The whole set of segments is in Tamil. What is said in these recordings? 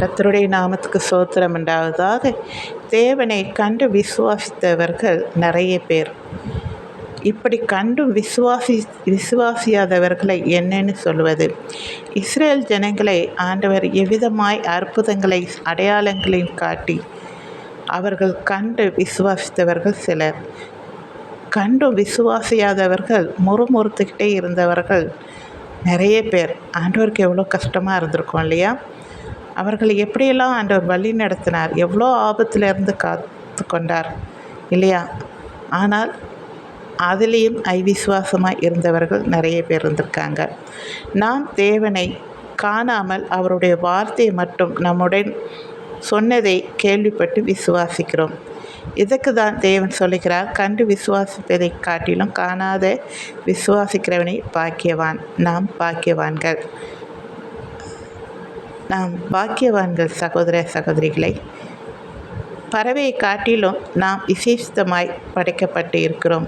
கர்த்தருடைய நாமத்துக்கு ஸ்தோத்திரம் உண்டாவதாக. தேவனை கண்டு விசுவாசித்தவர்கள் நிறைய பேர். இப்படி கண்டும் விசுவாசியாதவர்களை என்னன்னு சொல்வது? இஸ்ரேல் ஜனங்களை ஆண்டவர் எவ்விதமாய் அற்புதங்களை அடையாளங்களையும் காட்டி அவர்கள் கண்டு விசுவாசித்தவர்கள் சிலர். கண்டும் விசுவாசியாதவர்கள் முறுமுறுத்துக்கிட்டே இருந்தவர்கள் நிறைய பேர். ஆண்டவருக்கு எவ்வளோ கஷ்டமாக இருந்திருக்கும் இல்லையா? அவர்களை எப்படியெல்லாம் ஆண்டவர் வழி நடத்தினார், எவ்வளோ ஆபத்திலிருந்து காத்து கொண்டார் இல்லையா? ஆனால் அதிலேயும் ஐவிசுவாசமாக இருந்தவர்கள் நிறைய பேர் இருந்திருக்காங்க. நாம் தேவனை காணாமல் அவருடைய வார்த்தையை மட்டும் நம்முடன் சொன்னதை கேள்விப்பட்டு விசுவாசிக்கிறோம். இதற்கு தான் தேவன் சொல்லுகிறார், கண்டு விசுவாசிப்பதை காட்டிலும் காணாத விசுவாசிக்கிறவனை பாக்கியவான். நாம் பாக்கியவான்கள். சகோதர சகோதரிகளை. பறவையை காட்டிலும் நாம் விசேஷமாய் படைக்கப்பட்டு இருக்கிறோம்.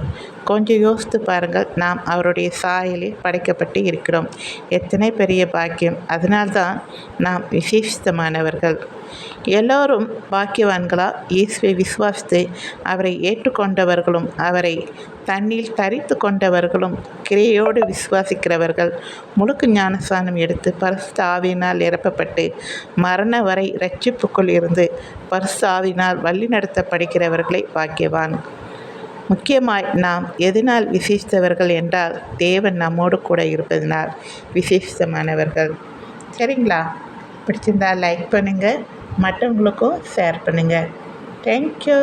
கொஞ்சம் யோசித்து பாருங்கள், நாம் அவருடைய சாயலில் படைக்கப்பட்டு இருக்கிறோம். எத்தனை பெரிய பாக்கியம்! அதனால்தான் நாம் விசேஷமானவர்கள். எல்லோரும் பாக்கியவான்களா? இயேசுவை விசுவாசித்து அவரை ஏற்றுக்கொண்டவர்களும் அவரை தன்னில் தரித்து கொண்டவர்களும் கிரையோடு விசுவாசிக்கிறவர்கள் முழுக்கு ஞானஸ்நானம் எடுத்து பரிசுத்த ஆவியினால் நிரப்பப்பட்டு மரண வரை இரட்சிப்புக்குள் இருந்து பரிசுத்த ஆவியினால் வழி நடத்தப்படுகிறவர்களை பாக்கியவான். முக்கியமாய் நாம் எதனால் விசேஷித்தவர்கள் என்றால், தேவன் நம்மோடு கூட இருப்பதனால் விசேஷமானவர்கள். சரிங்களா? பிடிச்சிருந்தால் லைக் பண்ணுங்கள், மற்றவங்களுக்கும் ஷேர் பண்ணுங்கள். தேங்க்யூ.